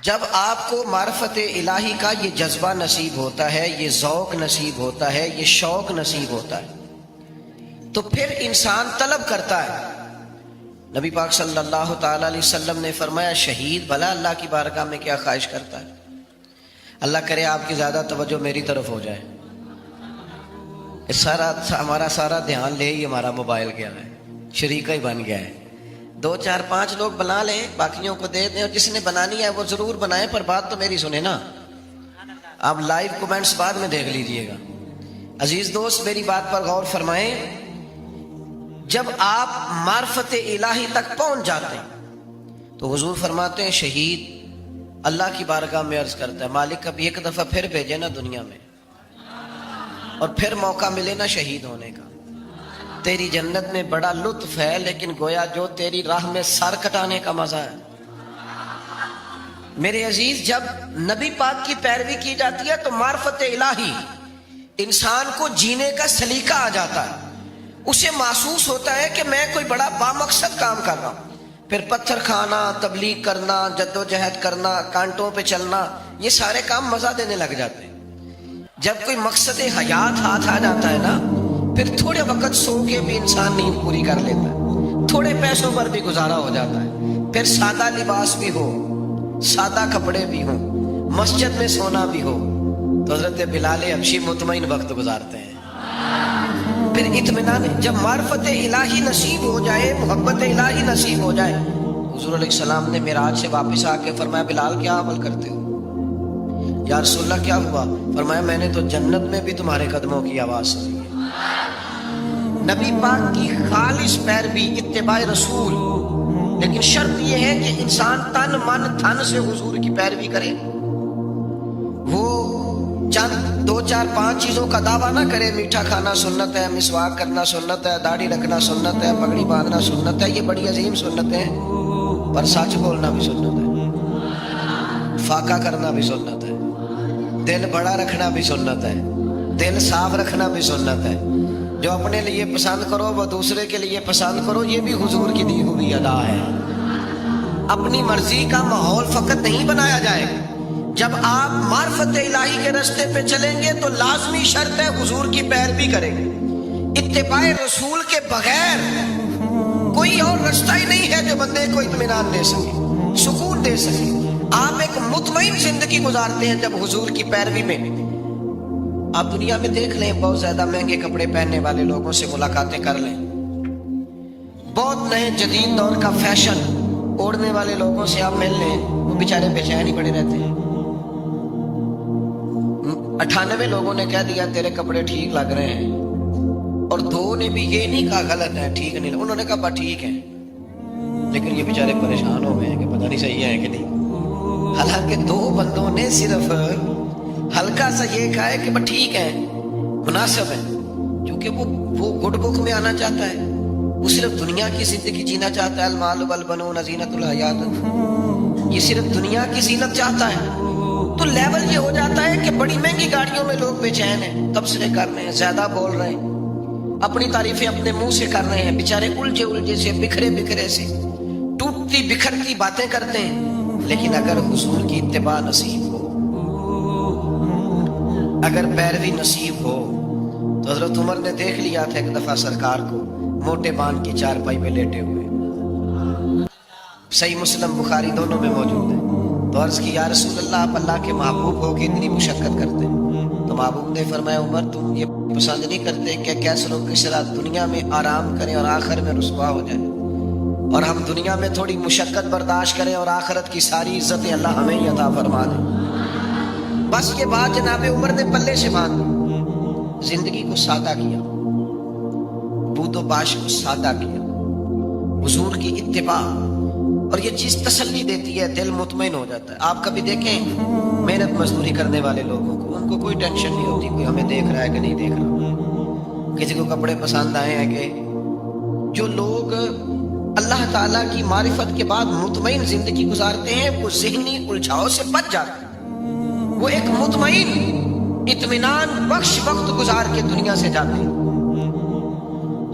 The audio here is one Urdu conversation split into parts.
جب آپ کو معرفت الہی کا یہ جذبہ نصیب ہوتا ہے، یہ ذوق نصیب ہوتا ہے، یہ شوق نصیب ہوتا ہے، تو پھر انسان طلب کرتا ہے۔ نبی پاک صلی اللہ تعالی علیہ وسلم نے فرمایا شہید بھلا اللہ کی بارگاہ میں کیا خواہش کرتا ہے؟ اللہ کرے آپ کی زیادہ توجہ میری طرف ہو جائے۔ ہمارا سارا دھیان لے ہی ہمارا موبائل گیا ہے، شریکہ ہی بن گیا ہے۔ 2 4 5 لوگ بنا لیں، باقیوں کو دے دیں، اور جس نے بنانی ہے وہ ضرور بنائیں، پر بات تو میری سنیں نا۔ آپ لائیو کومنٹس بعد میں دیکھ لیجئے گا۔ عزیز دوست میری بات پر غور فرمائیں، جب آپ معرفت الہی تک پہنچ جاتے ہیں تو حضور فرماتے ہیں شہید اللہ کی بارگاہ میں عرض کرتا ہے مالک کبھی ایک دفعہ پھر بھیجے نا دنیا میں، اور پھر موقع ملے نا شہید ہونے کا۔ تیری جنت میں بڑا لطف ہے، لیکن گویا جو تیری راہ میں سر کٹانے کا مزہ ہے۔ میرے عزیز جب نبی پاک کی پیروی کی جاتی ہے تو معرفت الہی انسان کو جینے کا سلیقہ آ جاتا ہے، اسے محسوس ہوتا ہے کہ میں کوئی بڑا بامقصد کام کر رہا ہوں۔ پھر پتھر کھانا، تبلیغ کرنا، جدوجہد کرنا، کانٹوں پہ چلنا، یہ سارے کام مزہ دینے لگ جاتے ہیں۔ جب کوئی مقصد حیات ہاتھ آ جاتا ہے نا، پھر تھوڑے وقت سو کے بھی انسان نیند پوری کر لیتا ہے، تھوڑے پیسوں پر بھی گزارا ہو جاتا ہے، پھر سادہ لباس بھی ہو، سادہ کپڑے بھی ہوں، مسجد میں سونا بھی ہو، تو حضرت بلال حبشی مطمئن وقت گزارتے ہیں۔ پھر اطمینان، جب معرفت الہی نصیب ہو جائے، محبت الہی نصیب ہو جائے، حضور علیہ السلام نے معراج سے واپس آ کے فرمایا بلال کیا عمل کرتے ہو؟ یا رسول اللہ کیا ہوا؟ فرمایا میں نے تو جنت میں بھی تمہارے قدموں کی آواز سنی ہے۔ نبی پاک کی خالص پیروی، اتباع رسول، لیکن شرط یہ ہے کہ انسان تن من دھن سے حضور کی پیروی کرے، وہ چند 2 4 5 چیزوں کا دعویٰ نہ کرے۔ میٹھا کھانا سنت ہے، مسواک کرنا سنت ہے، داڑھی رکھنا سنت ہے، پگڑی باندھنا سنت ہے، یہ بڑی عظیم سنتیں ہیں، پر سچ بولنا بھی سنت ہے، فاقہ کرنا بھی سنت ہے، دل بڑا رکھنا بھی سنت ہے، دل صاف رکھنا بھی سنت ہے۔ جو اپنے لیے پسند کرو وہ دوسرے کے لیے پسند کرو، یہ بھی حضور کی دی ہوئی ادا ہے۔ اپنی مرضی کا ماحول فقط نہیں بنایا جائے گا۔ جب آپ معرفت الہی کے راستے پہ چلیں گے تو لازمی شرط ہے حضور کی پیروی کریں گے۔ اتباع رسول کے بغیر کوئی اور رستہ ہی نہیں ہے جو بندے کو اطمینان دے سکے، سکون دے سکے۔ آپ ایک مطمئن زندگی گزارتے ہیں جب حضور کی پیروی میں۔ آپ دنیا میں دیکھ لیں، بہت زیادہ مہنگے کپڑے پہننے والے لوگوں سے ملاقاتیں کر لیں، بہت نئے جدید دور کا فیشن اوڑھنے والے لوگوں سے آپ مل لیں، وہ بیچارے بے چین ہی پڑے رہتے ہیں۔ 98 لوگوں نے کہہ دیا تیرے کپڑے ٹھیک لگ رہے ہیں، اور 2 نے بھی یہ نہیں کہا غلط ہے، ٹھیک نہیں، انہوں نے کہا بس ٹھیک ہے، لیکن یہ بیچارے پریشان ہو گئے ہیں کہ پتہ نہیں صحیح ہے کہ نہیں۔ حالانکہ 2 بندوں نے صرف ہلکا سا یہ کہا ہے کہ بس ٹھیک ہے، مناسب ہے، کیونکہ وہ گڈ بک میں آنا چاہتا ہے، وہ صرف دنیا کی زندگی جینا چاہتا ہے۔ المال والبنون زینت الحیات، یہ صرف دنیا کی زینت چاہتا ہے، تو لیول یہ ہو جاتا ہے کہ بڑی مہنگی گاڑیوں میں لوگ بے چین ہیں، تبصرے کر رہے ہیں، زیادہ بول رہے ہیں، اپنی تعریفیں اپنے منہ سے کر رہے ہیں، بیچارے الجھے سے، بکھرے سے ٹوٹتی بکھرتی باتیں کرتے ہیں۔ لیکن اگر حضور کی اتباع نصیب ہو، اگر پیروی نصیب ہو، تو حضرت عمر نے دیکھ لیا تھا ایک دفعہ سرکار کو موٹے بان کی چارپائی پہ لیٹے ہوئے، صحیح مسلم بخاری دونوں میں موجود ہے۔ تو عرض کی یا رسول اللہ آپ اللہ کے محبوب ہو کے اتنی مشقت کرتے ہیں؟ تو محبوب نے فرمایا عمر تم یہ پسند نہیں کرتے کہ کیسر و کسرا دنیا میں آرام کریں اور آخر میں رسوا ہو جائے، اور ہم دنیا میں تھوڑی مشقت برداشت کریں اور آخرت کی ساری عزتیں اللہ ہمیں ہی عطا فرما دیں۔ بس یہ بات جناب عمر نے پلے سے باندھ دی، زندگی کو سادہ کیا، بود و باش کو سادہ کیا، حضور کی اتباع، اور یہ چیز تسلی دیتی ہے، دل مطمئن ہو جاتا ہے۔ آپ کبھی دیکھیں محنت مزدوری کرنے والے لوگوں کو، ان کو کوئی ٹینشن نہیں ہوتی کوئی ہمیں دیکھ رہا ہے کہ نہیں دیکھ رہا، کسی کو کپڑے پسند آئے ہیں کہ۔ جو لوگ اللہ تعالیٰ کی معرفت کے بعد مطمئن زندگی گزارتے ہیں وہ ذہنی الجھاؤ سے بچ جاتے ہیں، وہ ایک مطمئن اطمینان بخش وقت گزار کے دنیا سے جاتے ہیں۔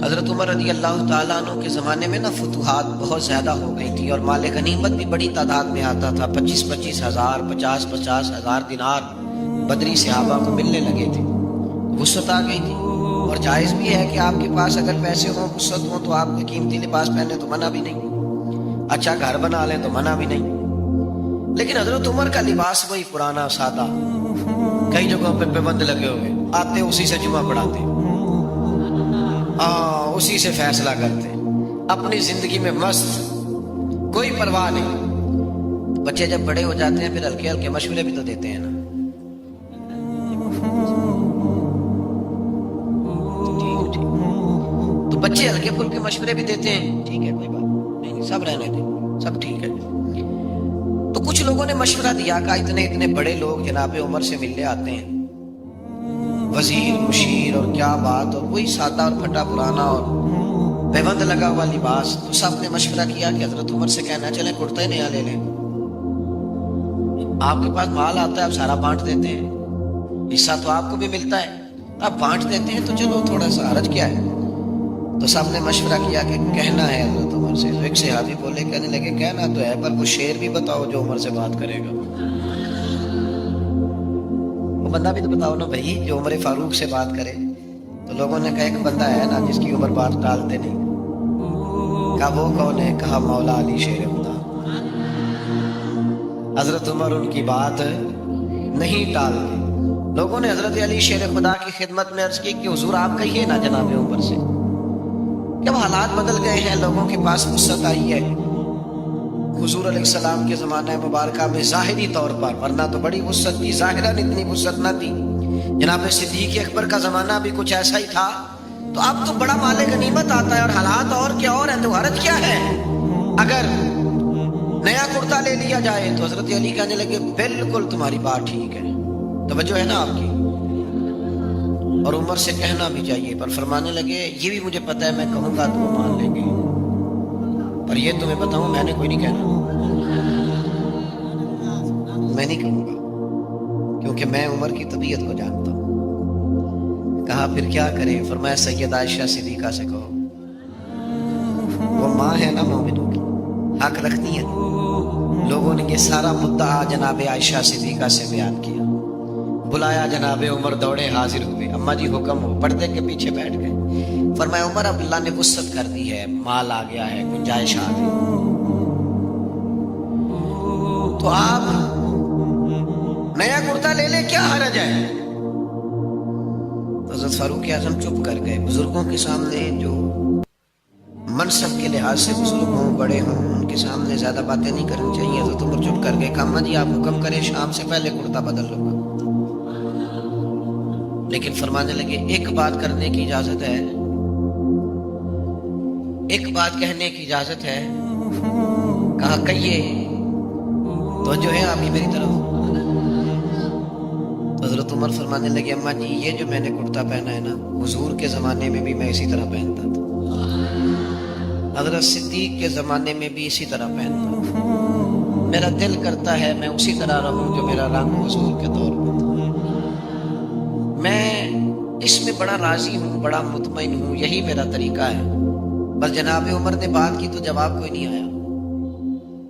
حضرت عمر رضی اللہ تعالیٰ عنہ کے زمانے میں نا فتوحات بہت زیادہ ہو گئی تھی اور مال غنیمت بھی بڑی تعداد میں آتا تھا. 25,000 ہزار 50,000 ہزار دینار بدری صحابہ کو ملنے لگے تھے. وسعت آ گئی تھی اور جائز بھی ہے کہ آپ کے پاس اگر پیسے ہوں وسعت ہوں تو آپ کو قیمتی لباس پہنے تو منع بھی نہیں, اچھا گھر بنا لیں تو منع بھی نہیں. لیکن حضرت عمر کا لباس وہی پرانا سادہ, کئی جگہوں پہ پابند لگے ہوئے, آتے اسی سے جمعہ پڑھاتے, اسی سے فیصلہ کرتے, اپنی زندگی میں مست, کوئی پرواہ نہیں. بچے جب بڑے ہو جاتے ہیں پھر ہلکے ہلکے مشورے بھی تو دیتے ہیں نا. تو بچے ہلکے پھلکے مشورے بھی دیتے ہیں, ٹھیک ہے کوئی بات نہیں, سب رہنے دیں, سب ٹھیک ہے. تو کچھ لوگوں نے مشورہ دیا کہ اتنے بڑے لوگ جناب عمر سے ملنے آتے ہیں, وزیر مشیر اور کیا بات, اور وہی سادہ اور پھٹا پرانا اور پیوند لگا ہوا لباس. تو سب نے مشورہ کیا کہ حضرت عمر سے کہنا چلیں کرتا نیا لے لیں, آپ کے پاس مال آتا ہے آپ سارا بانٹ دیتے ہیں, حصہ تو آپ کو بھی ملتا ہے, آپ بانٹ دیتے ہیں, تو چلو تھوڑا سا حرج کیا ہے. تو سب نے مشورہ کیا کہ کہنا ہے حضرت عمر سے. تو ایک صحابی بولے, کہنے لگے کہنا تو ہے پر کوئی شعر بھی بتاؤ جو عمر سے بات کرے گا. وہ بندہ بھی تو بتاؤ نا بھائی جو عمر فاروق سے بات کرے. تو لوگوں نے کہا ایک بندہ ہے نا جس کی عمر بات ٹالتے نہیں. کہا وہ کون ہے؟ کہا مولا علی شیر خدا. حضرت عمر ان کی بات نہیں ٹالتے. لوگوں نے حضرت علی شیر خدا کی خدمت میں عرض کی کہ حضور آپ کہیے نا جناب عمر سے, جب حالات بدل گئے ہیں, لوگوں کے پاس وسعت آئی ہے. حضور علیہ السلام کے زمانہ مبارکہ میں ظاہری طور پر, ورنہ تو بڑی وسعت تھی, ظاہراً اتنی وسعت نہ تھی. جناب صدیق اکبر کا زمانہ بھی کچھ ایسا ہی تھا. تو اب تو بڑا مال غنیمت آتا ہے اور حالات اور کیا اور ہیں, تو حرج کیا ہے اگر نیا کرتا لے لیا جائے. تو حضرت علی کہنے لگے بالکل تمہاری بات ٹھیک ہے, توجہ ہے نا آپ کی, اور عمر سے کہنا بھی چاہیے. پر فرمانے لگے یہ بھی مجھے پتہ ہے میں کہوں گا تو وہ مان لیں گے, پر یہ تمہیں بتاؤں میں نے کوئی نہیں کہنا, میں نہیں کہوں گا کیونکہ میں عمر کی طبیعت کو جانتا ہوں. کہا پھر کیا کریں؟ فرمایا سیدہ عائشہ صدیقہ سے کہو, وہ ماں ہے نا مومنوں کی, حق رکھتی ہے. لوگوں نے یہ سارا مدعا جناب عائشہ صدیقہ سے بیان کیا. بلایا جناب عمر, دوڑے حاضر ہوئے, اماں جی حکم ہو. پردے کے پیچھے بیٹھ گئے. فرمایا عمر اب اللہ نے وسعت کر دی ہے, مال آ گیا ہے, گنجائش آ گئی, تو آپ نیا کرتا لے لیں, کیا حرج ہے. حضرت فاروق اعظم چپ کر گئے. بزرگوں کے سامنے جو منصب کے لحاظ سے بزرگ ہوں, بڑے ہوں, ان کے سامنے زیادہ باتیں نہیں کرنی چاہیے. حضرت عمر چپ کر گئے. کہا اماں جی آپ حکم کریں, شام سے پہلے کرتا بدل لوں گا. لیکن فرمانے لگے ایک بات کرنے کی اجازت ہے, ایک بات کہنے کی اجازت ہے. کہا کہیے. تو جو ہے آپ کی میری طرف. حضرت عمر فرمانے لگے اماں جی یہ جو میں نے کرتا پہنا ہے نا, حضور کے زمانے میں بھی میں اسی طرح پہنتا تھا, حضرت صدیق کے زمانے میں بھی اسی طرح پہنتا تھا. میرا دل کرتا ہے میں اسی طرح رہوں جو میرا رنگ حضور کے دور میں تھا. میں اس میں بڑا راضی ہوں, بڑا مطمئن ہوں, یہی میرا طریقہ ہے. بس جناب عمر نے بات کی تو جواب کوئی نہیں آیا.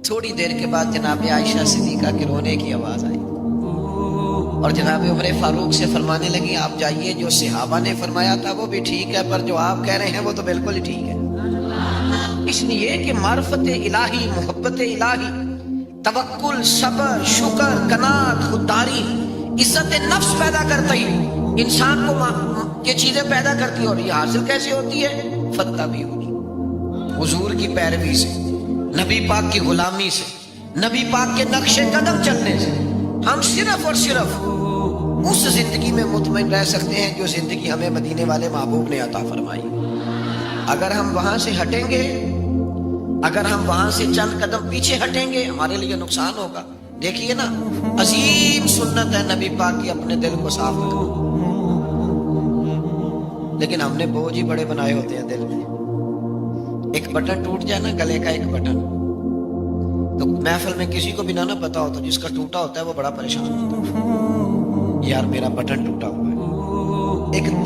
تھوڑی دیر کے بعد جناب عائشہ صدیقہ کے رونے کی آواز آئی اور جناب عمر فاروق سے فرمانے لگی آپ جائیے, جو صحابہ نے فرمایا تھا وہ بھی ٹھیک ہے, پر جو آپ کہہ رہے ہیں وہ تو بالکل ہی ٹھیک ہے. اس لیے کہ معرفت الہی, محبت الہی, توکل, صبر, شکر, قناعت, خودداری, عزت نفس پیدا کرتی انسان کو یہ چیزیں پیدا کرتی. اور یہ حاصل کیسے ہوتی ہے؟ فتح بھی ہوگی حضور کی پیروی سے, نبی پاک کی غلامی سے, نبی پاک کے نقش قدم چلنے سے. ہم صرف اور صرف اس زندگی میں مطمئن رہ سکتے ہیں جو زندگی ہمیں مدینے والے محبوب نے عطا فرمائی. اگر ہم وہاں سے ہٹیں گے, اگر ہم وہاں سے چند قدم پیچھے ہٹیں گے, ہمارے لیے نقصان ہوگا. دیکھیے نا, عظیم سنت ہے نبی پاک کی اپنے دل کو صاف رکھنا, لیکن ہم نے بوجھ ہی بڑے بنائے ہوتے ہیں دل میں. ایک بٹن ٹوٹ جائے نا, گلے کا ایک بٹن, تو محفل میں کسی کو بھی نہ پتا ہو تو جس کا ٹوٹا ہوتا ہے وہ بڑا پریشان ہوتا ہے, یار میرا بٹن ٹوٹا ہوا ہے. ایک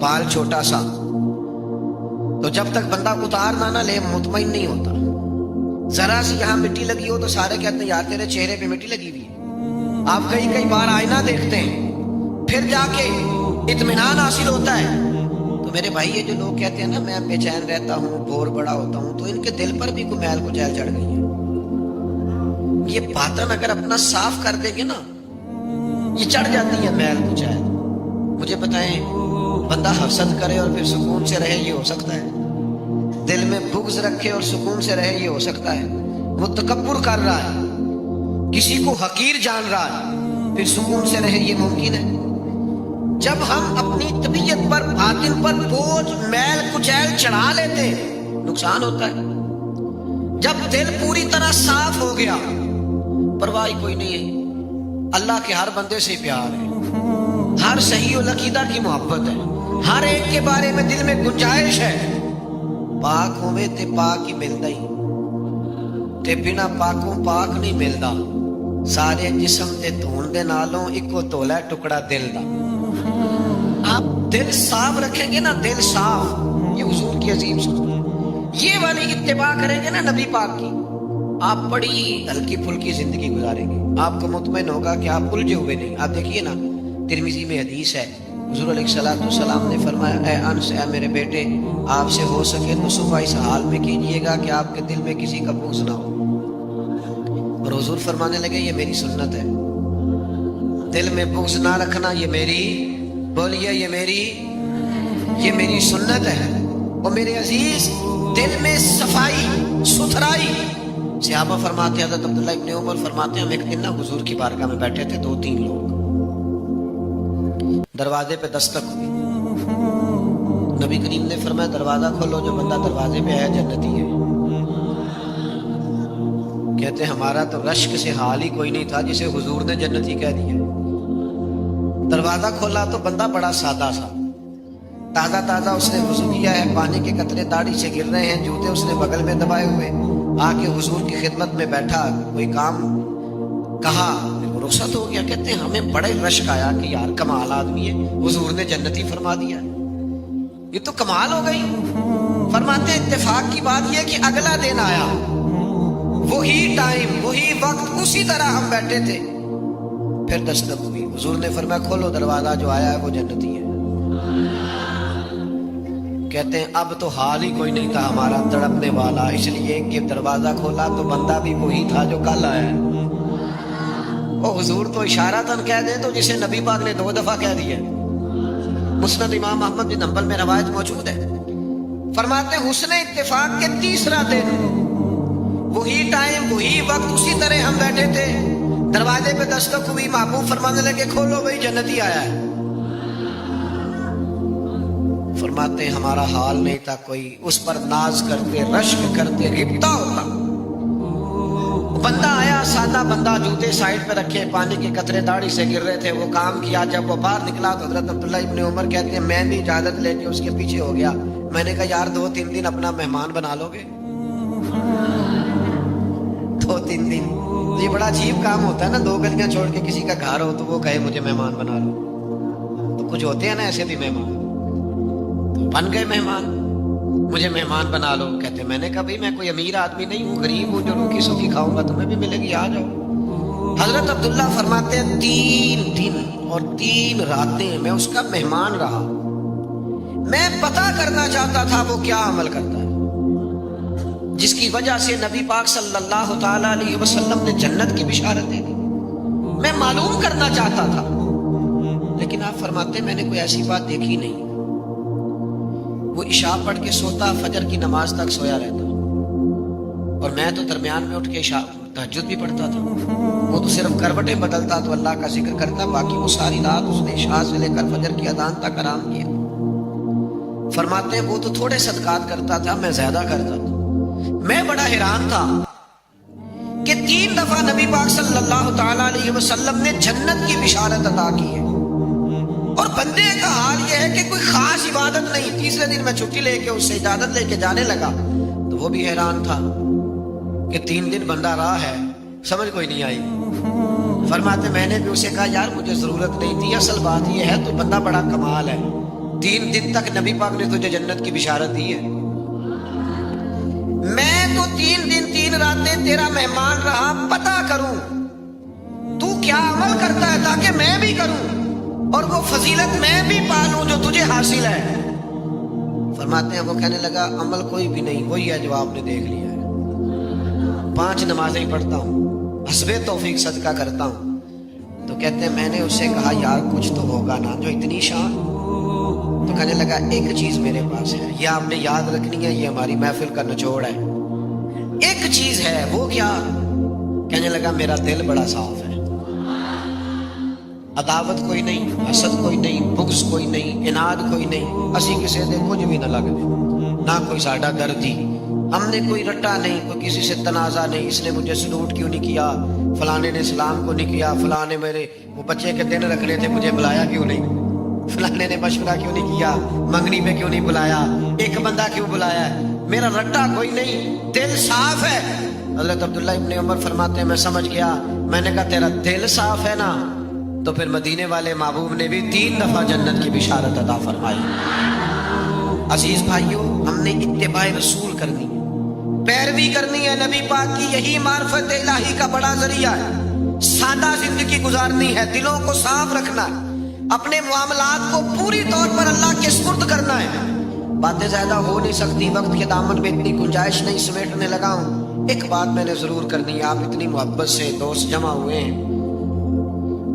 بال چھوٹا سا، تو جب تک بندہ اتار نہ لے مطمئن نہیں ہوتا. ذرا سی یہاں مٹی لگی ہو تو سارے کہتے ہیں یار تیرے چہرے پہ مٹی لگی ہوئی ہے. آپ کئی بار آئینہ دیکھتے ہیں پھر جا کے اطمینان حاصل ہوتا ہے. تو میرے بھائی یہ جو لوگ کہتے ہیں نا میں بے چین رہتا ہوں، بور بڑا ہوتا ہوں، تو ان کے دل پر بھی کوئی میل کچیل چڑھ گئی ہے. یہ باطن اگر اپنا صاف کر دیں گے نا، یہ چڑھ جاتی ہے میل کچیل. مجھے بتائیں، بندہ حسد کرے اور پھر سکون سے رہے یہ ہو سکتا ہے؟ دل میں بغض رکھے اور سکون سے رہے یہ ہو سکتا ہے؟ وہ تکبر کر رہا ہے، کسی کو حقیر جان رہا ہے، پھر سکون سے رہے یہ ممکن ہے؟ جب ہم اپنی طبیعت پر باطن پر بوجھ میل کچیل چڑھا لیتے ہیں نقصان ہوتا ہے. جب دل پوری طرح صاف ہو گیا پرواہ کوئی نہیں ہے، اللہ کے ہر بندے سے پیار ہے، ہر صحیح العقیدہ کی محبت ہے، ہر ایک کے بارے میں دل میں گنجائش ہے. پاک ہوئے تے پاک ہی ملتا ہی تے بنا پاکوں پاک نہیں ملتا. سارے جسم تے دھون دے نالوں ایکو تولا ٹکڑا دل دا. آپ دل صاف رکھیں گے نا، دل صاف، یہ حضور کی عظیم سنت، یہ والی اتباع کریں گے نا نبی پاک کی، آپ بڑی ہلکی پھلکی زندگی گزاریں گے. آپ کو مطمئن ہوگا کہ آپ الجھے ہوئے نہیں. آپ دیکھیے نا ترمذی میں حدیث ہے، حضور علیہ السلام نے فرمایا اے انس، اے میرے بیٹے، آپ سے ہو سکے تو صبح اس حال میں کیجئے گا کہ آپ کے دل میں کسی کا بغض نہ ہو. اور حضور فرمانے لگے یہ میری سنت ہے، دل میں بغض نہ رکھنا یہ میری، بولیے یہ میری سنت ہے. اور میرے عزیز دل میں صفائی ستھرائی. صحابہ فرماتے ہیں، حضرت عبداللہ ابن عمر فرماتے ہیں، ہم ایک دن نا حضور کی بارگاہ میں بیٹھے تھے، 2-3 لوگ، دروازے پہ دستک ہوئی. نبی کریم نے فرمایا دروازہ کھولو، جو بندہ دروازے پہ ہے جنتی ہے. کہتے ہیں ہمارا تو رشک سے حال ہی کوئی نہیں تھا جسے حضور نے جنتی کہہ دیا. دروازہ کھولا تو بندہ بڑا سادہ سا، تازہ اس نے وضو کیا ہے، پانی کے قطرے داڑھی سے گر رہے ہیں، جوتے اس نے بغل میں دبائے ہوئے، آ کے حضور کی خدمت میں بیٹھا، کوئی کام کہا، رخصت ہو گیا. کہتے ہیں ہمیں بڑے رشک آیا کہ یار کمال آدمی ہے، حضور نے جنتی فرما دیا، یہ تو کمال ہو گئی. فرماتے ہیں اتفاق کی بات یہ کہ اگلا دن آیا، وہی ٹائم، وہی وقت، اسی طرح ہم بیٹھے تھے، پھر دستک ہوئی. حضور نے فرمایا کھولو دروازہ، جو آیا ہے وہ جنتی ہے. کہتے ہیں اب تو حال ہی کوئی نہیں تھا ہمارا تڑپنے والا، اس لیے کہ دروازہ کھولا تو بندہ بھی وہی تھا جو کل آیا ہے. وہ حضور تو اشارتاً کہہ دیں تو جسے نبی پاک نے 2 دفعہ کہہ دیا. مسند امام احمد بن حنبل میں روایت موجود ہے. فرماتے ہیں حسن اتفاق کے 3 دن، وہی ٹائم، وہی وقت، اسی طرح ہم بیٹھے تھے، دروازے پہ دستک ہوئی، محبوب فرمانے لگے کھولو بھائی جنتی آیا ہے. فرماتے ہیں ہمارا حال نہیں تھا کوئی، اس پر ناز کرتے، رشک کرتے، غبطہ ہوتا. بندہ آیا، سادہ بندہ، جوتے سائڈ پہ رکھے، پانی کے قطرے داڑھی سے گر رہے تھے، وہ کام کیا. جب وہ باہر نکلا تو حضرت عبداللہ ابن عمر کہتے ہیں میں بھی اجازت لے کے اس کے پیچھے ہو گیا. میں نے کہا یار 2-3 دن اپنا مہمان بنا لو گے؟ 2-3 دن یہ بڑا عجیب کام ہوتا ہے نا. 2 گلیاں چھوڑ کے کسی کا گھر ہو تو وہ کہے مجھے مہمان بنا لو. تو کچھ ہوتے ہیں نا ایسے بھی مہمان، تو بن گئے مہمان، مجھے مہمان بنا لو. کہتے میں نے کہا بھائی میں کوئی امیر آدمی نہیں ہوں، غریب ہوں، جو روکی سوکھی کھاؤں گا تمہیں بھی ملے گی، آ جاؤ. حضرت عبداللہ فرماتے ہیں 3 دن اور 3 راتیں میں اس کا مہمان رہا. میں پتہ کرنا چاہتا تھا وہ کیا عمل کرتا ہے جس کی وجہ سے نبی پاک صلی اللہ تعالیٰ علیہ وسلم نے جنت کی بشارت دے دی. میں معلوم کرنا چاہتا تھا، لیکن آپ فرماتے ہیں میں نے کوئی ایسی بات دیکھی نہیں. وہ عشاء پڑھ کے سوتا، فجر کی نماز تک سویا رہتا، اور میں تو درمیان میں اٹھ کے عشاء تہجد بھی پڑھتا تھا. وہ تو صرف کروٹیں بدلتا تو اللہ کا ذکر کرتا، باقی وہ ساری رات اس نے عشاء سے لے کر فجر کی اذان تک آرام کیا. فرماتے ہیں وہ تو تھوڑے صدقات کرتا تھا، میں زیادہ کرتا تھا. میں بڑا حیران تھا کہ 3 دفعہ نبی پاک صلی اللہ تعالیٰ علیہ وسلم نے جنت کی بشارت عطا کی ہے، اور بندے کا حال یہ ہے کہ کوئی خاص عبادت نہیں. 3 دن میں چھٹی لے کے اس سے اجازت لے کے جانے لگا تو وہ بھی حیران تھا کہ 3 دن بندہ رہا ہے، سمجھ کوئی نہیں آئی. فرماتے میں نے بھی اسے کہا یار مجھے ضرورت نہیں تھی، اصل بات یہ ہے تو بندہ بڑا کمال ہے، 3 دن تک نبی پاک نے تجھے جنت کی بشارت دی ہے، میں تو 3 دن 3 راتیں تیرا مہمان رہا، پتہ کروں تو کیا عمل کرتا ہے تاکہ میں بھی کروں اور وہ فضیلت میں بھی پالوں جو تجھے حاصل ہے۔ فرماتے ہیں وہ کہنے لگا عمل کوئی بھی نہیں، وہی ہے جو آپ نے دیکھ لیا ہے، 5 نمازیں پڑھتا ہوں، حسب توفیق صدقہ کرتا ہوں۔ تو کہتے ہیں میں نے اسے کہا یار کچھ تو ہوگا نا جو اتنی شان؟ تو کہنے لگا ایک چیز میرے پاس ہے، یہ آپ نے یاد رکھنی ہے، یہ ہماری محفل کا نچوڑ ہے، ایک چیز ہے، وہ کیا؟ کہنے لگا میرا دل بڑا صاف ہے، عداوت کوئی نہیں، حسد کوئی نہیں، بغض کوئی نہیں، اناد کوئی نہیں، اسی کسی دے کچھ بھی نہ لگ دے، نہ کوئی ساڈا دردی، ہم نے کوئی رٹا نہیں، کوئی کسی سے تنازع نہیں، اس نے مجھے سلوٹ کیوں نہیں کیا، فلانے نے سلام کو نہیں کیا، فلانے میرے وہ بچے کے دن رکھنے تھے مجھے بلایا کیوں نہیں، فلانے نے مشورہ کیوں نہیں کیا، منگنی پہ کیوں نہیں بلایا، ایک بندہ کیوں بلایا ہے، میرا رٹا کوئی نہیں، دل صاف ہے۔ حضرت عبداللہ ابن عمر فرماتے ہیں میں سمجھ گیا، میں نے کہا تیرا دل صاف ہے نا، تو پھر مدینے والے محبوب نے بھی 3 دفعہ جنت کی بشارت عطا فرمائی۔ عزیز بھائیوں، ہم نے اتباع رسول کرنی ہے، پیروی کرنی ہے نبی پاک کی، یہی معرفت الہی کا بڑا ذریعہ ہے۔ سادہ زندگی گزارنی ہے، دلوں کو صاف رکھنا ہے، اپنے معاملات کو پوری طور پر اللہ کے سپرد کرنا ہے۔ باتیں زیادہ ہو نہیں سکتی، وقت کے دامن میں اتنی گنجائش نہیں سمیٹنے لگا ہوں۔ ایک بات میں نے ضرور کرنی ہے، آپ اتنی محبت سے دوست جمع ہوئے ہیں،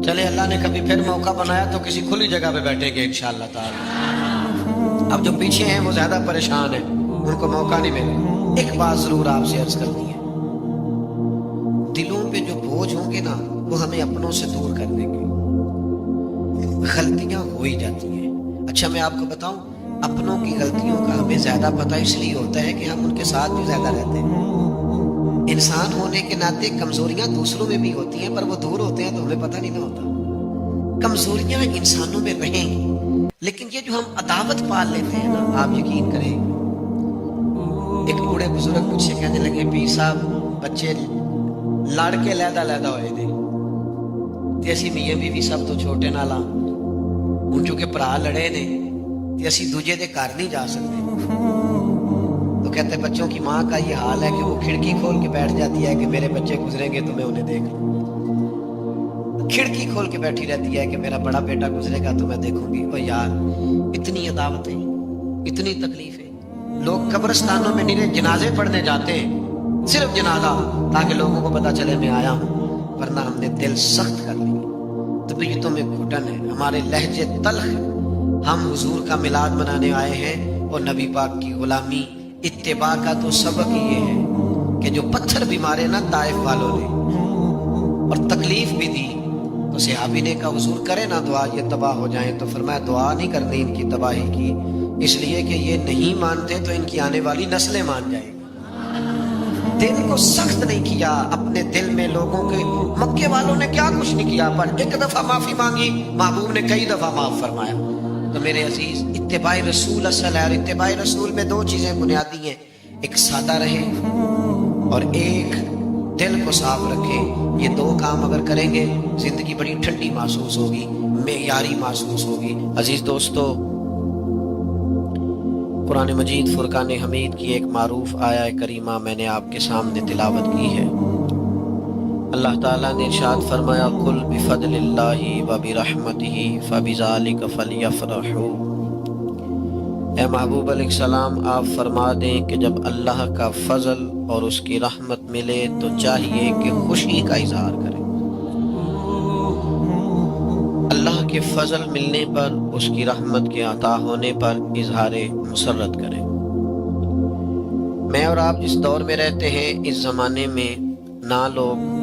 چلے اللہ نے کبھی پھر موقع بنایا تو کسی کھلی جگہ پہ بیٹھیں گے انشاءاللہ تعالی۔ اب جو پیچھے ہیں وہ زیادہ پریشان ہیں، ان کو موقع نہیں ملے۔ ایک بات ضرور آپ سے عرض کرنی ہے، دلوں پہ جو بوجھ ہوں گے نا وہ ہمیں اپنوں سے دور کر دیں گے، غلطیاں ہو ہی جاتی ہیں۔ اچھا میں آپ کو بتاؤں، اپنوں کی غلطیوں کا ہمیں زیادہ پتہ اس لیے ہوتا ہے کہ ہم ان کے ساتھ بھی زیادہ رہتے ہیں۔ انسان ہونے کے ناطے کمزوریاں دوسروں میں بھی ہوتی ہیں، پر وہ دور ہوتے ہیں تو ہمیں پتہ نہیں نہ ہوتا۔ کمزوریاں انسانوں میں رہیں گی، لیکن یہ جو ہم عداوت پال لیتے ہیں نا، آپ یقین کریں، ایک بوڑھے بزرگ مجھ سے کہنے لگے پیر صاحب بچے لڑ کے لیدا لیدا ہوئے تھے تے اسی میاں بیوی سب تو چھوٹے نال ہاں، ہن چونکہ بھرا لڑے نے تے اسی دوجے دے گھر نہیں جا سکتے۔ تو کہتے بچوں کی ماں کا یہ حال ہے کہ وہ کھڑکی کھول کے بیٹھ جاتی ہے کہ میرے بچے گزریں گے تو میں انہیں دیکھ لوں، کھڑکی کھول کے بیٹھی رہتی ہے کہ میرا بڑا بیٹا گزرے گا تو میں دیکھوں گی۔ وہ یار اتنی عداوتیں، اتنی تکلیفیں، لوگ قبرستانوں میں نیرے جنازے پڑھنے جاتے ہیں، صرف جنازہ تاکہ لوگوں کو پتہ چلے میں آیا ہوں، ورنہ ہم نے دل سخت کر لی، طبیعتوں میں گھٹن ہے، ہمارے لہجے تلخ ہے۔ ہم حضور کا میلاد منانے آئے ہیں اور نبی پاک کی غلامی اتباع کا تو سبق یہ ہے کہ جو پتھر بھی مارے نا طائف والوں نے اور تکلیف بھی دی، تو صحابی نے کہا حضور کرے نا دعا یہ تباہ ہو جائیں، تو فرمایا دعا نہیں کرنی ان کی تباہی کی، اس لیے کہ یہ نہیں مانتے تو ان کی آنے والی نسلیں مان جائیں گی۔ دل کو سخت نہیں کیا، اپنے دل میں لوگوں کے، مکے والوں نے کیا کچھ نہیں کیا، پر ایک دفعہ معافی مانگی، محبوب نے کئی دفعہ معاف فرمایا۔ تو میرے عزیز، اتباع رسول اصل ہے، اور اتباع رسول میں 2 چیزیں بنیادی ہیں، ایک سادہ رہے اور ایک دل کو صاف رکھے۔ یہ 2 کام اگر کریں گے زندگی بڑی ٹھنڈی محسوس ہوگی، معیاری محسوس ہوگی۔ عزیز دوستو، قرآن مجید فرقان حمید کی ایک معروف آیہ کریمہ میں نے آپ کے سامنے تلاوت کی ہے۔ اللہ تعالیٰ نے ارشاد فرمایا قل بفضل اللہ وبرحمتہ فبذالک فلیفرحوا۔ اے محبوب علیہ السلام، آپ فرما دیں کہ جب اللہ کا فضل اور اس کی رحمت ملے تو چاہیے کہ خوشی کا اظہار کریں۔ اللہ کے فضل ملنے پر، اس کی رحمت کے عطا ہونے پر اظہار مسرت کریں۔ میں اور آپ جس دور میں رہتے ہیں، اس زمانے میں نہ لوگ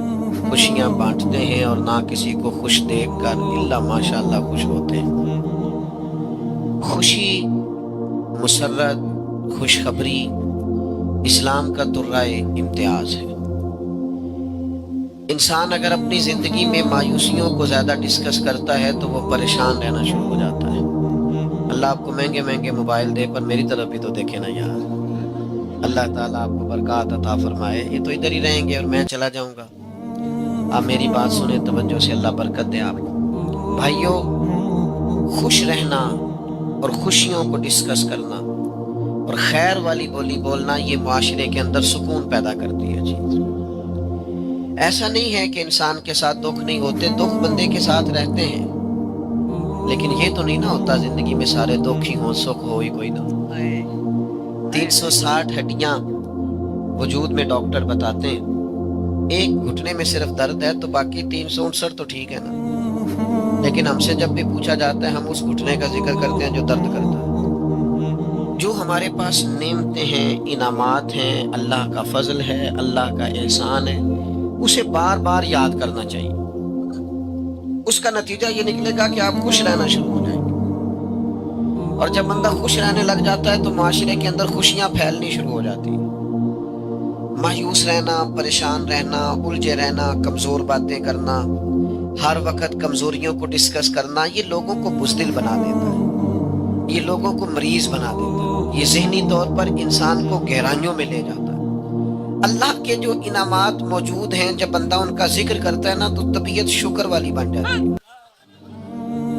خوشیاں بانٹتے ہیں اور نہ کسی کو خوش دیکھ کر الا ماشاءاللہ خوش ہوتے ہیں۔ خوشی، مسرت، خوشخبری اسلام کا درائے امتیاز ہے۔ انسان اگر اپنی زندگی میں مایوسیوں کو زیادہ ڈسکس کرتا ہے تو وہ پریشان رہنا شروع ہو جاتا ہے۔ اللہ آپ کو مہنگے مہنگے موبائل دے، پر میری طرف بھی تو دیکھیں نا یار۔ اللہ تعالیٰ آپ کو برکات عطا فرمائے، یہ تو ادھر ہی رہیں گے اور میں چلا جاؤں گا۔ آپ میری بات سنیں توجہ سے، اللہ برکت دے آپ کو۔ بھائیوں، خوش رہنا اور خوشیوں کو ڈسکس کرنا اور خیر والی بولی بولنا یہ معاشرے کے اندر سکون پیدا کرتی ہے چیز۔ ایسا نہیں ہے کہ انسان کے ساتھ دکھ نہیں ہوتے، دکھ بندے کے ساتھ رہتے ہیں، لیکن یہ تو نہیں نہ ہوتا زندگی میں سارے دکھ ہی ہوں، سکھ ہو ہی کوئی نہ۔ 360 ہڈیاں وجود میں ڈاکٹر بتاتے ہیں، ایک گھٹنے میں صرف درد ہے تو باقی 359 تو ٹھیک ہے نا، لیکن ہم سے جب بھی پوچھا جاتا ہے ہم اس گھٹنے کا ذکر کرتے ہیں جو درد کرتا ہے۔ جو ہمارے پاس نعمتیں ہیں، انعامات ہیں، اللہ کا فضل ہے، اللہ کا احسان ہے، اسے بار بار یاد کرنا چاہیے۔ اس کا نتیجہ یہ نکلے گا کہ آپ خوش رہنا شروع ہو جائیں گے، اور جب بندہ خوش رہنے لگ جاتا ہے تو معاشرے کے اندر خوشیاں پھیلنی شروع ہو جاتی ہیں۔ مایوس رہنا، پریشان رہنا، الجھے رہنا، کمزور باتیں کرنا، ہر وقت کمزوریوں کو ڈسکس کرنا، یہ لوگوں کو بزدل بنا دیتا ہے، یہ لوگوں کو مریض بنا دیتا ہے، یہ ذہنی طور پر انسان کو گہرائیوں میں لے جاتا ہے۔ اللہ کے جو انعامات موجود ہیں جب بندہ ان کا ذکر کرتا ہے نا تو طبیعت شکر والی بن جاتی ہے،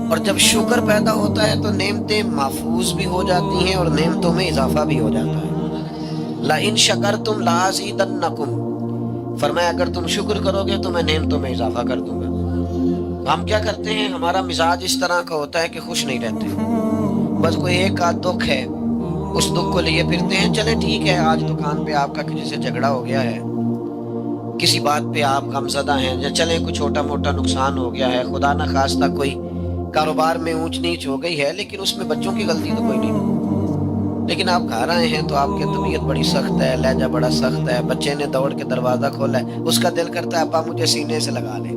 اور جب شکر پیدا ہوتا ہے تو نعمتیں محفوظ بھی ہو جاتی ہیں اور نعمتوں میں اضافہ بھی ہو جاتا ہے۔ لَإِن شَكَرْتُمْ لَأَزِيدَنَّكُمْ، فرمایا اگر تم شکر کرو گے تو میں نعمتوں میں اضافہ کر دوں گا۔ ہم کیا کرتے ہیں، ہمارا مزاج اس طرح کا ہوتا ہے کہ خوش نہیں رہتے، بس کوئی ایک آدھ دکھ ہے اس دکھ کو لیے پھرتے ہیں، چلیں ٹھیک ہے آج دکان پہ آپ کا کسی سے جھگڑا ہو گیا ہے، کسی بات پہ آپ غمزدہ ہیں، یا چلیں کوئی چھوٹا موٹا نقصان ہو گیا ہے، خدا نہ خواستہ کوئی کاروبار میں اونچ نیچ ہو گئی ہے، لیکن اس میں بچوں کی غلطی تو کوئی نہیں، لیکن آپ گھر آئے ہیں تو آپ کی طبیعت بڑی سخت ہے، لہجہ بڑا سخت ہے، بچے نے دوڑ کے دروازہ کھولا ہے، اس کا دل کرتا ہے ابا مجھے سینے سے لگا لے،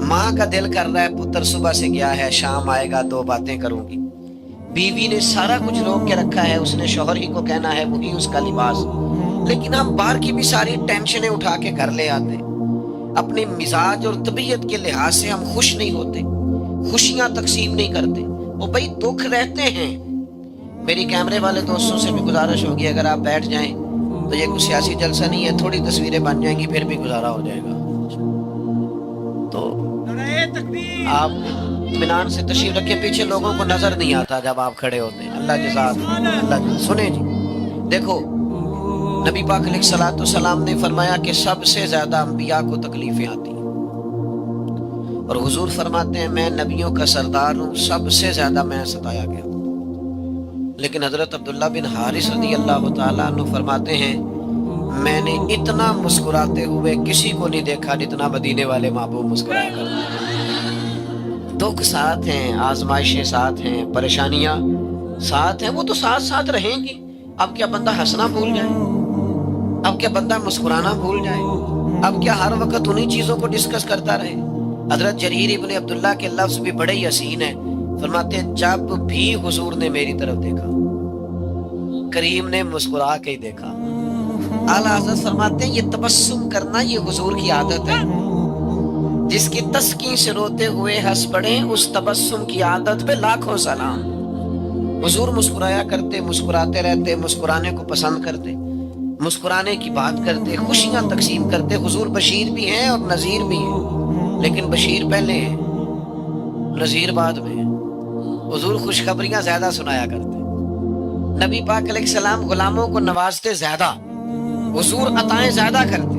ماں کا دل کر رہا ہے پتر صبح سے گیا ہے شام آئے گا 2 باتیں کروں گی، بیوی نے سارا کچھ روک کے رکھا ہے، اس نے شوہر ہی کو کہنا ہے وہی اس کا لباس، لیکن ہم باہر کی بھی ساری ٹینشنیں اٹھا کے گھر لے آتے ہیں۔ اپنے مزاج اور طبیعت کے لحاظ سے ہم خوش نہیں ہوتے، خوشیاں تقسیم نہیں کرتے، وہ بھائی دکھ رہتے ہیں۔ میری کیمرے والے دوستوں سے بھی گزارش ہوگی اگر آپ بیٹھ جائیں تو یہ کوئی سیاسی جلسہ نہیں ہے، تھوڑی تصویریں بن جائیں گی پھر بھی گزارا ہو جائے گا، تو آپ اطمینان سے تشریف رکھیں، پیچھے لوگوں کو نظر نہیں آتا جب آپ کھڑے ہوتے ہیں۔ اللہ جزاک اللہ سنیں جی، دیکھو نبی پاک علیہ الصلوۃ والسلام نے فرمایا کہ سب سے زیادہ انبیاء کو تکلیفیں آتی ہیں، اور حضور فرماتے ہیں میں نبیوں کا سردار ہوں، سب سے زیادہ میں ستایا گیا، لیکن حضرت عبداللہ بن حارث رضی اللہ تعالیٰ عنہ فرماتے ہیں میں نے اتنا مسکراتے ہوئے کسی کو نہیں دیکھا جتنا مدینے والے محبوب مسکرایا کرتے ہیں۔ دکھ ساتھ ہیں، آزمائشیں ساتھ ہیں، پریشانیاں ساتھ ہیں، وہ تو ساتھ ساتھ رہیں گی۔ اب کیا بندہ ہنسنا بھول جائے؟ اب کیا بندہ مسکرانا بھول جائے؟ اب کیا ہر وقت انہی چیزوں کو ڈسکس کرتا رہے؟ حضرت جریر ابن عبداللہ کے لفظ بھی بڑے ہی حسین ہیں، فرماتے ہیں جب بھی حضور نے میری طرف دیکھا کریم نے مسکرا کے ہی دیکھا۔ اعلیٰ حضرت فرماتے ہیں یہ تبسم کرنا یہ حضور کی عادت ہے، جس کی تسکین سے روتے ہوئے ہنس پڑے اس تبسم کی عادت پہ لاکھوں سلام۔ حضور مسکرایا کرتے، مسکراتے رہتے، مسکرانے کو پسند کرتے، مسکرانے کی بات کرتے، خوشیاں تقسیم کرتے۔ حضور بشیر بھی ہیں اور نذیر بھی ہیں، لیکن بشیر پہلے ہیں، نذیر بعد میں ہے۔ حضور خوشخبریاں زیادہ سنایا کرتے، نبی پاک علیہ السلام غلاموں کو نوازتے زیادہ، حضور عطائیں زیادہ کرتے۔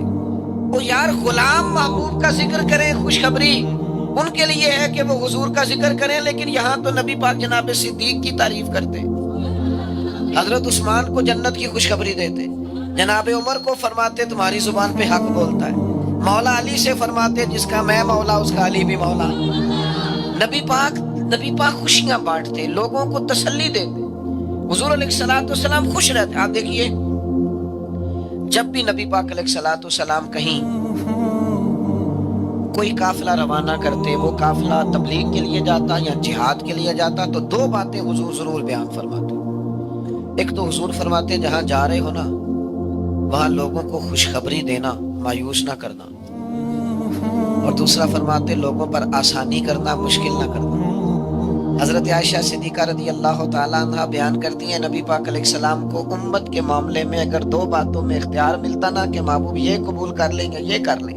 وہ یار غلام محبوب کا ذکر کریں، خوشخبری ان کے لیے ہے کہ وہ حضور کا ذکر کریں، لیکن یہاں تو نبی پاک جناب صدیق کی تعریف کرتے، حضرت عثمان کو جنت کی خوشخبری دیتے، جناب عمر کو فرماتے تمہاری زبان پہ حق بولتا ہے، مولا علی سے فرماتے جس کا میں مولا اس کا علی بھی مولا۔ نبی پاک خوشیاں بانٹتے، لوگوں کو تسلی دیتے، حضور علیہ الصلوۃ والسلام خوش رہتے۔ آپ دیکھیے جب بھی نبی پاک علیہ الصلوۃ والسلام کہیں کوئی قافلہ روانہ کرتے، وہ قافلہ تبلیغ کے لیے جاتا یا جہاد کے لیے جاتا، تو 2 باتیں حضور ضرور بیان فرماتے۔ ایک تو حضور فرماتے جہاں جا رہے ہو نا وہاں لوگوں کو خوشخبری دینا، مایوس نہ کرنا، اور دوسرا فرماتے لوگوں پر آسانی کرنا، مشکل نہ کرنا۔ حضرت عائشہ صدیقہ رضی اللہ تعالیٰ عنہ بیان کرتی ہیں نبی پاک علیہ السلام کو امت کے معاملے میں اگر 2 باتوں میں اختیار ملتا نا کہ محبوب یہ قبول کر لیں یا یہ کر لیں،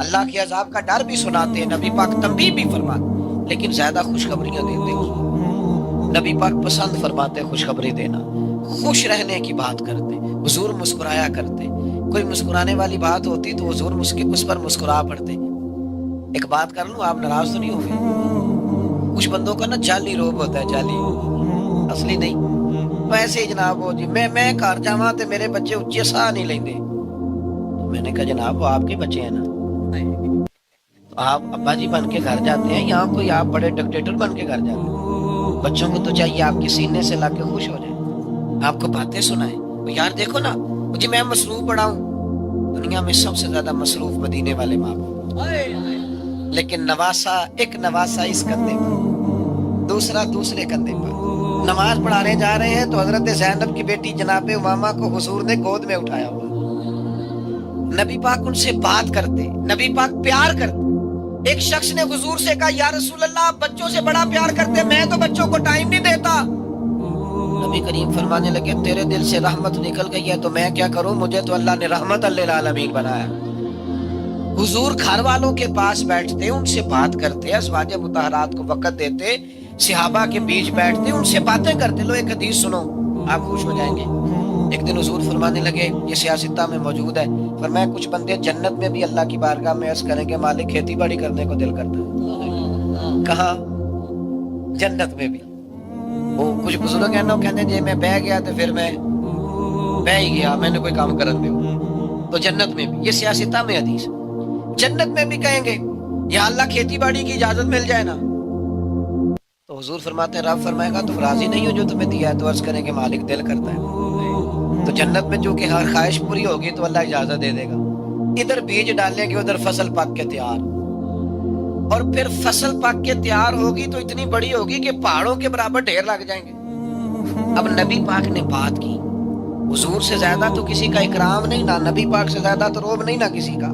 اللہ کے عذاب کا ڈر بھی سناتے ہیں، نبی پاک تنبیہ بھی فرماتے، لیکن زیادہ خوشخبریاں دیتے ہیں۔ نبی پاک پسند فرماتے خوشخبری دینا، خوش رہنے کی بات کرتے، حضور مسکرایا کرتے، کوئی مسکرانے والی بات ہوتی تو حضور اس پر مسکرا پڑتے۔ ایک بات کر لوں، آپ ناراض تو نہیں ہوں گے؟ کچھ بندوں کا نا جعلی روب ہوتا ہے، جعلی، اصلی نہیں۔ ویسے ہی جناب وہ جی میں گھر جاواں تے میرے بچے اچے ساہ نہیں لیندے، میں نے کہا جناب وہ آپ کے بچے ہیں نا، تو آپ ابا جی بن کے گھر جاتے ہیں، یہاں کوئی آپ بڑے ڈکٹیٹر بن کے گھر جاتے ہیں؟ بچوں کو تو چاہیے آپ کے سینے سے لا کے خوش ہو جائیں، آپ کو باتیں سنائیں۔ یار دیکھو نا جی، میں مصروف بڑا ہوں، دنیا میں سب سے زیادہ مصروف مدینے والے ماں باپ، لیکن نواسا ایک نواسا اس کندھے پر، دوسرا دوسرے کندھے پر۔ نماز پڑھانے جا رہے ہیں تو حضرت زینب کی بیٹی جناب امامہ کو حضور نے گود میں اٹھایا ہوا، نبی پاک ان سے بات کرتے، نبی پاک پیار کرتے۔ ایک شخص نے حضور سے کہا یا رسول اللہ آپ بچوں سے بڑا پیار کرتے، میں تو بچوں کو ٹائم نہیں دیتا۔ نبی کریم فرمانے لگے تیرے دل سے رحمت نکل گئی ہے تو میں کیا کروں، مجھے تو اللہ نے رحمت للعالمین بنایا۔ حضور گھر والوں کے پاس بیٹھتے، ان سے بات کرتے، ازواج مطہرات کو وقت دیتے، صحابہ کے بیچ بیٹھتے، ان سے باتیں کرتے۔ لو ایک حدیث سنو، آپ خوش ہو جائیں گے۔ ایک دن حضور فرمانے لگے، یہ سیاستہ میں موجود ہے، فرمایا کچھ بندے جنت میں بھی اللہ کی بارگاہ میں عرض کریں گے مالک کھیتی باڑی کرنے کو دل کرتا ہے۔ کہاں؟ جنت میں بھی۔ وہ کچھ بزرگ ہیں نا، کہنے جی میں بہ گیا تو پھر میں بہ ہی گیا، میں نے کوئی کام کرن دیو، تو جنت میں بھی۔ یہ سیاستہ میں حدیث، جنت میں بھی کہیں گے یا اللہ کھیتی باڑی کی اجازت مل جائے نا، تو حضور فرماتے ہیں رب فرمائے گا تم راضی نہیں ہو جو تمہیں دیا ہے، تو عرض کریں کہ مالک دل کرتا ہے۔ تو جنت میں جو کہ ہر خواہش پوری ہوگی تو اللہ اجازت دے دے گا۔ ادھر بیج ڈالیں گے، ادھر فصل پک کے تیار، اور پھر فصل پک کے تیار ہوگی تو اتنی بڑی ہوگی کہ پہاڑوں کے برابر ڈھیر لگ جائیں گے۔ اب نبی پاک نے بات کی، حضور سے زیادہ تو کسی کا اکرام نہیں، نہ نبی پاک سے زیادہ تو روب نہیں نہ کسی کا،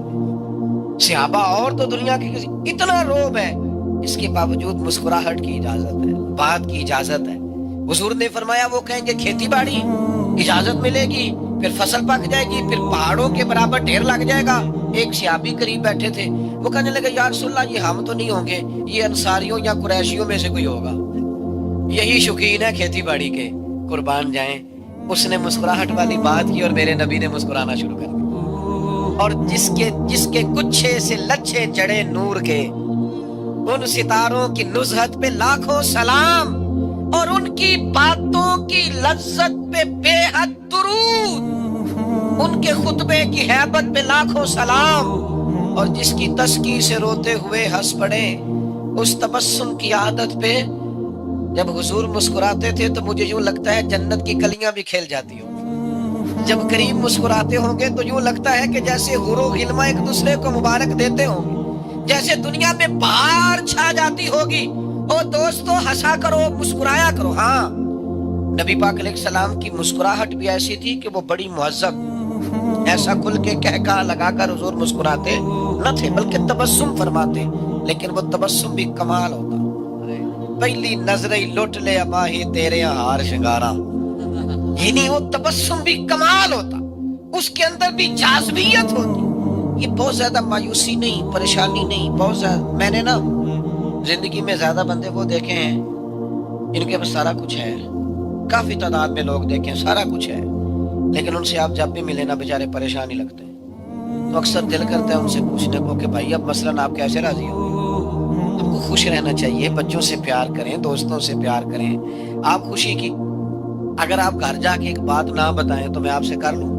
صحابہ اور تو دنیا کی کسی، اتنا روب ہے، اس کے باوجود مسکراہٹ کی اجازت ہے، بات کی اجازت ہے۔ حضور نے فرمایا وہ کہیں گے کھیتی باڑی اجازت ملے گی، پھر فصل پک جائے گی، پھر پہاڑوں کے برابر ڈھیر لگ جائے گا۔ ایک صحابی قریب بیٹھے تھے، وہ کہنے لگے یا رسول اللہ یہ ہم تو نہیں ہوں گے، یہ انصاریوں یا قریشیوں میں سے کوئی ہوگا، یہی شوقین ہے کھیتی باڑی کے، قربان جائیں۔ اس نے مسکراہٹ والی بات کی اور میرے نبی نے مسکرانا شروع کر دیا، اور جس کے گچھے سے لچھے چڑھے نور کے، ان ستاروں کی نزہت پہ لاکھوں سلام، اور ان کی باتوں کی لذت پہ بے حد درود، ان کے خطبے کی ہیبت پہ لاکھوں سلام، اور جس کی تسکی سے روتے ہوئے ہنس پڑے، اس تبسم کی عادت پہ۔ جب حضور مسکراتے تھے تو مجھے یوں لگتا ہے جنت کی کلیاں بھی کھیل جاتی ہوں، جب کریم مسکراتے ہوں گے تو یوں لگتا ہے کہ جیسے حور و غلمہ ایک دوسرے کو مبارک دیتے ہوں گے، جیسے دنیا میں بہار چھا جاتی ہوگی۔ او دوستو ہنسا کرو، مسکرایا کرو۔ ہاں نبی پاک علیہ السلام کی مسکراہٹ بھی ایسی تھی کہ وہ بڑی مہذب، ایسا کھل کے کہکا لگا کر حضور مسکراتے نہ تھے، بلکہ تبسم فرماتے، لیکن وہ تبسم بھی کمال ہوتا۔ پہلی نظر ہی لٹ لے ماہی تیرے ہار شنگارا، یعنی وہ تبسم بھی کمال ہوتا، اس کے اندر بھی جاذبیت ہوتی۔ یہ بہت زیادہ مایوسی نہیں، پریشانی نہیں، بہت زیادہ۔ میں نے نا زندگی میں زیادہ بندے وہ دیکھے ہیں ان کے پاس سارا کچھ ہے، کافی تعداد میں لوگ دیکھے ہیں سارا کچھ ہے، لیکن ان سے آپ جب بھی ملے نا بیچارے پریشان ہی لگتے ہیں۔ تو اکثر دل کرتا ہے ان سے پوچھنے کو کہ بھائی اب مثلاً آپ کیسے راضی ہو؟ آپ کو خوش رہنا چاہیے، بچوں سے پیار کریں، دوستوں سے پیار کریں۔ آپ خوشی کی اگر آپ گھر جا کے ایک بات نہ بتائیں تو میں آپ سے کر لوں،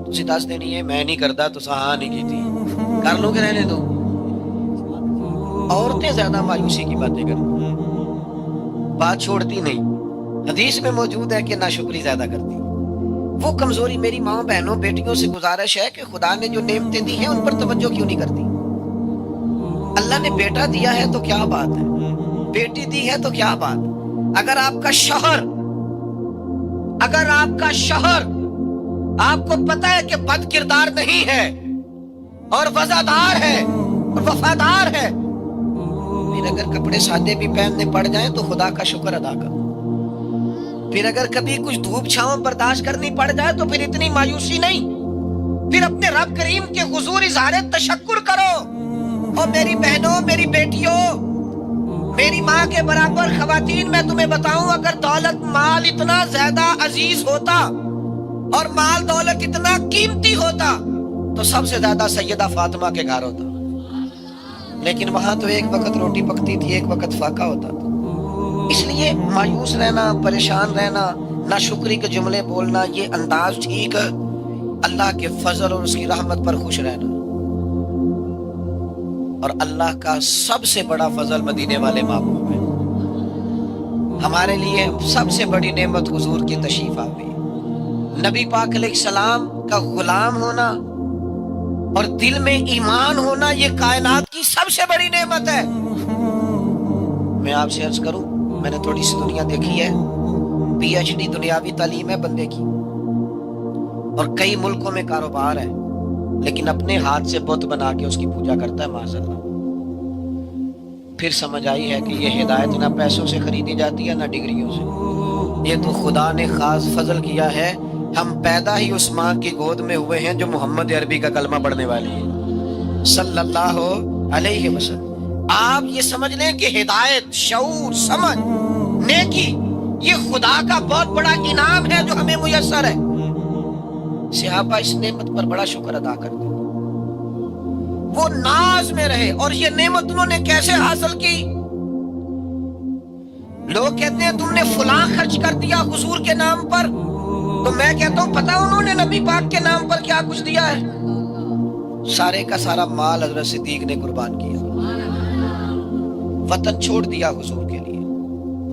تسی دس دینی ہے میں نہیں کرتا تو ہاں نہیں کی تھی، کر لوں کہ رہنے دو۔ عورتیں زیادہ مایوسی کی باتیں کرتی، بات چھوڑتی نہیں۔ حدیث میں موجود ہے کہ ناشکری زیادہ کرتی۔ وہ کمزوری میری ماں بہنوں بیٹیوں سے گزارش ہے کہ خدا نے جو نعمتیں دی ہیں ان پر توجہ کیوں نہیں کرتی؟ اللہ نے بیٹا دیا ہے تو کیا بات ہے، بیٹی دی ہے تو کیا بات۔ اگر آپ کا شوہر آپ کو پتا ہے کہ بد کردار نہیں ہے اور وفادار ہے اور وفادار ہے، پھر اگر کپڑے سادے بھی پہننے پڑ جائیں تو خدا کا شکر ادا کرو۔ پھر اگر کبھی کچھ دھوپ چھاؤں برداشت کرنی پڑ جائے تو پھر اتنی مایوسی نہیں، پھر اپنے رب کریم کے حضور اظہار تشکر کرو. اور میری بہنوں، میری بیٹیوں، میری ماں کے برابر خواتین، میں تمہیں بتاؤں، اگر دولت مال اتنا زیادہ عزیز ہوتا اور مال دولت اتنا قیمتی ہوتا تو سب سے زیادہ سیدہ فاطمہ کے گھر ہوتا. لیکن وہاں تو ایک وقت روٹی پکتی تھی، ایک وقت فاقہ ہوتا تھا. اس لیے مایوس رہنا، پریشان رہنا، ناشکری کے جملے بولنا، یہ انداز ٹھیک ہے؟ اللہ کے فضل اور اس کی رحمت پر خوش رہنا. اور اللہ کا سب سے بڑا فضل مدینے والے محبوب ہے. ہمارے لیے سب سے بڑی نعمت حضور کی تشریف آوری. نبی پاک علیہ السلام کا غلام ہونا اور دل میں ایمان ہونا، یہ کائنات کی سب سے بڑی نعمت ہے. میں آپ سے عرض کروں، میں نے تھوڑی سی دنیا دیکھی ہے. پی ایچ ڈی دنیاوی تعلیم ہے بندے کی، اور کئی ملکوں میں کاروبار ہے، لیکن اپنے ہاتھ سے بت بنا کے اس کی پوجا کرتا ہے معاذ اللہ. پھر سمجھ آئی ہے کہ یہ ہدایت نہ پیسوں سے خریدی جاتی ہے نہ ڈگریوں سے. یہ تو خدا نے خاص فضل کیا ہے. ہم پیدا ہی اس ماں کی گود میں ہوئے ہیں جو محمد عربی کا کلمہ پڑھنے والی ہے صلی اللہ علیہ وسلم. آپ یہ سمجھ لیں کہ ہدایت، شعور، سمجھ، نیکی یہ خدا کا بہت بڑا انعام ہے جو ہمیں میسر ہے. صحابہ اس نعمت پر بڑا شکر ادا کرتے، وہ ناز میں رہے. اور یہ نعمت انہوں نے کیسے حاصل کی؟ لوگ کہتے ہیں تم نے فلاں خرچ کر دیا حضور کے نام پر، تو میں کہتا ہوں پتہ انہوں نے نبی پاک کے نام پر کیا کچھ دیا ہے؟ سارے کا سارا مال حضرت صدیق نے قربان کیا. وطن چھوڑ دیا حضور کے لیے،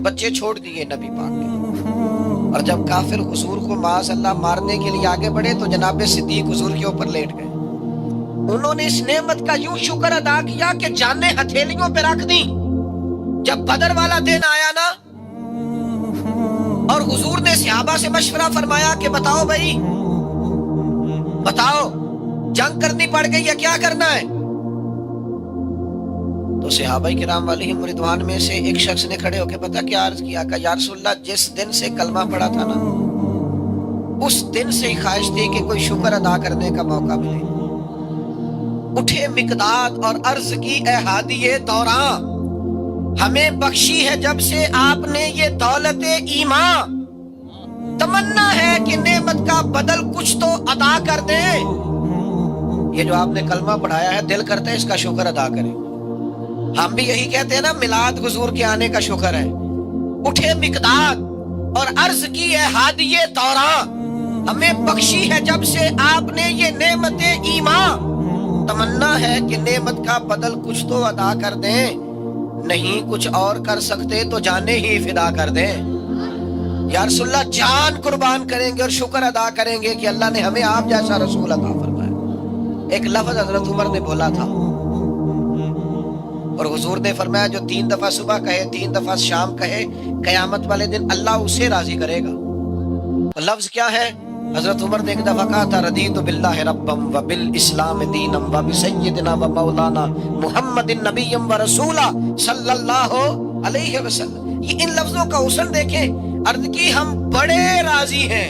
بچے چھوڑ دیے نبی پاک کے لیے. اور جب کافر حضور کو معاذ اللہ مارنے کے لیے آگے بڑھے تو جناب صدیق حضور کے اوپر لیٹ گئے. انہوں نے اس نعمت کا یوں شکر ادا کیا کہ جانیں ہتھیلیوں پہ رکھ دی. جب بدر والا دن آیا نا، اور حضور نے صحابہ سے مشورہ فرمایا کہ بتاؤ بھائی، بتاؤ جنگ کرنی پڑ گئی یا کیا کرنا ہے؟ تو صحابہ کرام علیہم رضوان میں سے ایک شخص نے کھڑے ہو کے پتہ کیا عرض کیا کہ یا رسول اللہ، جس دن سے کلمہ پڑھا تھا نا، اس دن سے ہی خواہش تھی کہ کوئی شکر ادا کرنے کا موقع ملے. اٹھے مقداد اور عرض کی اے ہادی دوراں، ہمیں بخشی ہے جب سے آپ نے یہ دولت ایمان، تمنا ہے کہ نعمت کا بدل کچھ تو ادا کر دیں. یہ جو آپ نے کلمہ پڑھایا ہے، دل کرتا ہے اس کا شکر ادا کریں. ہم بھی یہی کہتے ہیں نا، میلاد حضور کے آنے کا شکر ہے. اٹھے مقداد اور عرض کی اے ہادی دوراں، ہمیں بخشی ہے جب سے آپ نے یہ نعمت ایمان، تمنا ہے کہ نعمت کا بدل کچھ تو ادا کر دیں. نہیں کچھ اور کر سکتے تو جانیں ہی فدا کر دیں. یا رسول اللہ، جان قربان کریں گے اور شکر ادا کریں گے کہ اللہ نے ہمیں آپ جیسا رسول عطا فرمایا. ایک لفظ حضرت عمر نے بولا تھا، اور حضور نے فرمایا جو 3 دفعہ صبح کہے، 3 دفعہ شام کہے، قیامت والے دن اللہ اسے راضی کرے گا. لفظ کیا ہے؟ حضرت عمر نے ایک دفعہ کہا تھا، رضیت باللہ ربم و بالاسلام دینم و بسیدنا و مولانا محمد نبی و رسولا صلی اللہ علیہ وسلم. یہ ان لفظوں کا حسن دیکھیں. عرض کی ہم بڑے راضی ہیں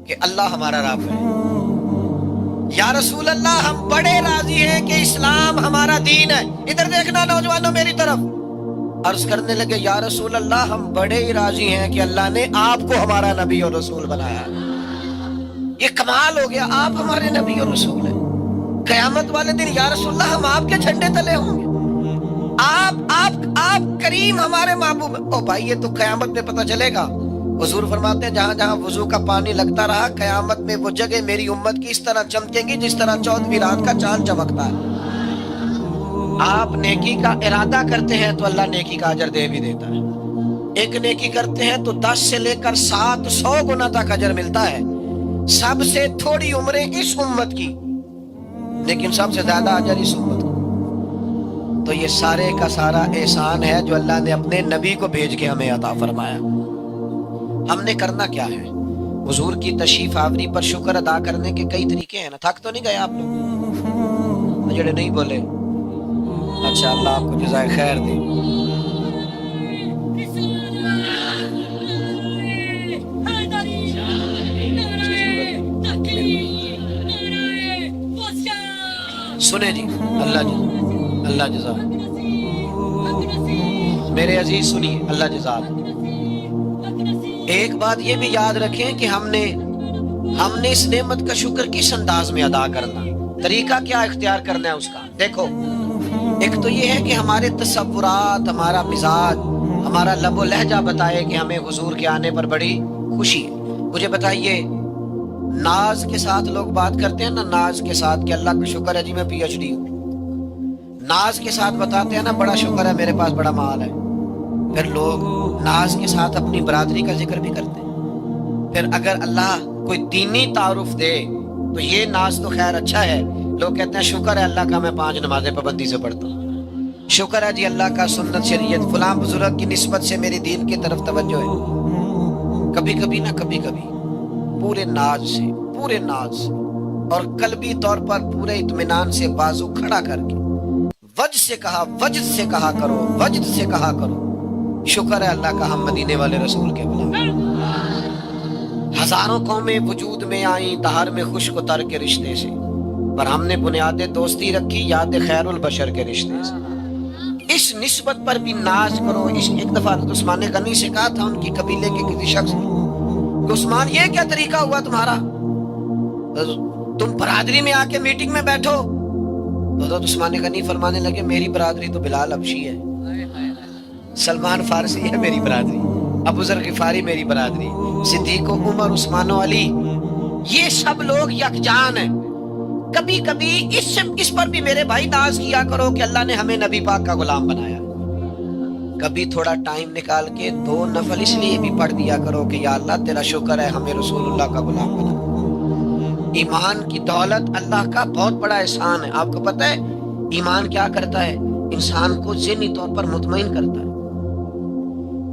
کہ اللہ ہمارا رب ہے. یا رسول اللہ، ہم بڑے راضی ہیں کہ اسلام ہمارا دین ہے. ادھر دیکھنا نوجوانوں میری طرف. عرض کرنے لگے یا رسول اللہ، ہم بڑے ہی راضی ہیں کہ اللہ نے آپ کو ہمارا نبی اور رسول بنایا. یہ کمال ہو گیا، آپ ہمارے نبی اور رسول ہیں. قیامت والے دن یا رسول اللہ ہم آپ کے جھنڈے تلے ہوں گے. آپ کریم ہمارے محبوب. او بھائی، یہ تو قیامت میں پتہ چلے گا. حضور فرماتے ہیں جہاں جہاں وضو کا پانی لگتا رہا، قیامت میں وہ جگہ میری امت کی اس طرح چمکیں گی جس طرح 14ویں رات کا چاند چمکتا ہے. آپ نیکی کا ارادہ کرتے ہیں تو اللہ نیکی کا اجر دے بھی دیتا ہے. ایک نیکی کرتے ہیں تو 10 سے لے کر 700 گنا تک اجر ملتا ہے. سب سے تھوڑی عمریں اس امت کی، لیکن سب سے زیادہ اجر اس امت کو. تو یہ سارے کا سارا احسان ہے جو اللہ نے اپنے نبی کو بھیج کے ہمیں عطا فرمایا. ہم نے کرنا کیا ہے؟ حضور کی تشریف آوری پر شکر ادا کرنے کے کئی طریقے ہیں نا. تھک تو نہیں گئے آپ لوگ؟ جڑے نہیں بولے اچھا، اللہ آپ کو جزائے خیر دے. سنیں جی، اللہ جزا میرے عزیز سنیے، اللہ جزا۔ ایک بات یہ بھی یاد رکھیں کہ ہم نے اس نعمت کا شکر کس انداز میں ادا کرنا، طریقہ کیا اختیار کرنا ہے اس کا۔ دیکھو، ایک تو یہ ہے کہ ہمارے تصورات، ہمارا مزاج، ہمارا لب و لہجہ بتائے کہ ہمیں حضور کے آنے پر بڑی خوشی ہے۔ مجھے بتائیے، ناز کے ساتھ لوگ بات کرتے ہیں نا، ناز کے ساتھ کہ اللہ کا شکر ہے جی میں PhD ہوں، ناز کے ساتھ بتاتے ہیں نا بڑا شکر ہے میرے پاس بڑا مال ہے۔ پھر لوگ ناز کے ساتھ اپنی برادری کا ذکر بھی کرتے ہیں۔ پھر اگر اللہ کوئی دینی تعارف دے تو یہ ناز تو خیر اچھا ہے، لوگ کہتے ہیں شکر ہے اللہ کا میں 5 نمازیں پابندی سے پڑھتا ہوں، شکر ہے جی اللہ کا سنت شریعت فلاں بزرگ کی نسبت سے میری دین کی طرف توجہ ہے۔ کبھی کبھی نہ کبھی کبھی پورے ناز سے اور قلبی طور پر پورے اطمینان سے بازو کھڑا کر کے وجد سے کہا کرو شکر ہے اللہ کا ہم مدینے والے رسول کے غلام۔ ہزاروں قومیں وجود میں آئیں دہر میں خشک و تر کے رشتے سے، پر ہم نے بنیاد دوستی رکھی یاد خیر البشر کے رشتے سے۔ اس نسبت پر بھی ناز کرو۔ ایک دفعہ عثمان غنی سے کہا تھا ان کی قبیلے کے کسی شخص نے کہ عثمان یہ کیا طریقہ ہوا تمہارا، تم برادری میں آ کے میٹنگ میں بیٹھو؟ تو حضرت عثمان غنی فرمانے لگے میری برادری تو بلال حبشی ہے، سلمان فارسی ہے میری برادری، ابو ذر غفاری میری برادری، صدیق و عمر عثمان و علی، یہ سب لوگ یکجان ہیں۔ کبھی کبھی اس پر بھی میرے بھائی ناز کیا کرو کہ اللہ نے ہمیں نبی پاک کا غلام بنایا۔ کبھی تھوڑا ٹائم نکال کے 2 نفل اس لیے بھی پڑھ دیا کرو کہ یا اللہ تیرا شکر ہے ہمیں رسول اللہ کا غلام بنا۔ ایمان کی دولت اللہ کا بہت بڑا احسان ہے۔ آپ کو پتہ ہے ایمان کیا کرتا ہے؟ انسان کو ذہنی طور پر مطمئن کرتا ہے۔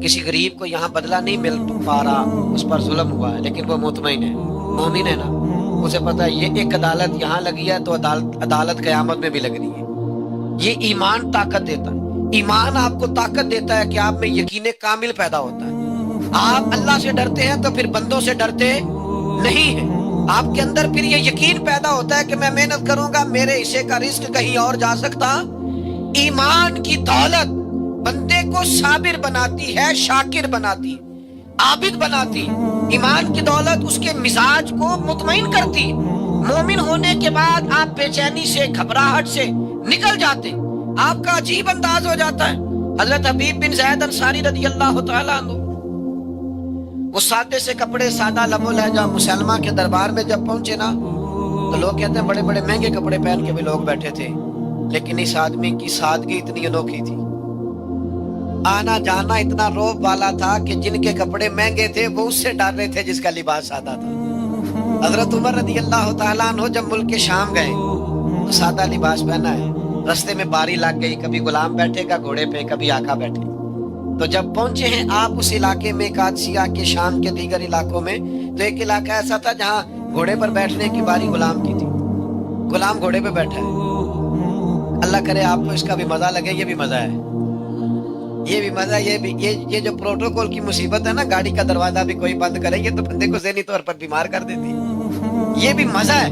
کسی غریب کو یہاں بدلہ نہیں مل پا رہا، اس پر ظلم ہوا ہے، لیکن وہ مطمئن ہے، مومن ہے نا، اسے پتہ ہے یہ ایک عدالت یہاں لگی ہے تو عدالت قیامت میں بھی لگنی ہے۔ یہ ایمان طاقت دیتا ہے۔ ایمان آپ کو طاقت دیتا ہے کہ آپ میں یقین کامل پیدا ہوتا ہے۔ آپ اللہ سے ڈرتے ہیں تو پھر بندوں سے ڈرتے نہیں ہیں۔ آپ کے اندر پھر یہ یقین پیدا ہوتا ہے کہ میں محنت کروں گا، میرے حصے کا رزق کہیں اور جا سکتا۔ ایمان کی دولت بندے کو صابر بناتی ہے، شاکر بناتی، عابد بناتی۔ ایمان کی دولت اس کے مزاج کو مطمئن کرتی۔ مومن ہونے کے بعد آپ بے چینی سے، گھبراہٹ سے نکل جاتے، آپ کا عجیب انداز ہو جاتا ہے۔ حضرت حبیب بن زید انصاری رضی اللہ تعالیٰ عنہ، وہ سادے سے کپڑے، سادہ لب و لہجہ، مسلمہ کے دربار میں جب پہنچے نا تو لوگ کہتے ہیں بڑے بڑے مہنگے کپڑے پہن کے بھی لوگ بیٹھے تھے، لیکن اس آدمی کی سادگی اتنی انوکھی تھی، آنا جانا اتنا روب والا تھا کہ جن کے کپڑے مہنگے تھے وہ اس سے ڈر رہے تھے جس کا لباس سادہ تھا۔ حضرت عمر رضی اللہ تعالیٰ عنہ جب ملک شام گئے تو سادہ لباس پہنا ہے، رستے میں باری لگ گئی، کبھی غلام بیٹھے گا گھوڑے پہ، کبھی آقا بیٹھے۔ تو جب پہنچے ہیں آپ اس علاقے میں، قادسیہ کے، شام کے دیگر علاقوں میں، تو ایک علاقہ ایسا تھا جہاں گھوڑے پر بیٹھنے کی باری غلام کی تھی، غلام گھوڑے پہ بیٹھا ہے۔ اللہ کرے آپ کو اس کا بھی مزہ لگے، یہ بھی مزہ ہے، یہ بھی مزہ، یہ جو پروٹوکول کی مصیبت ہے نا، گاڑی کا دروازہ بھی کوئی بند کرے یہ تو بندے کو ذہنی طور پر بیمار کر دیتی ہے، یہ بھی مزہ ہے،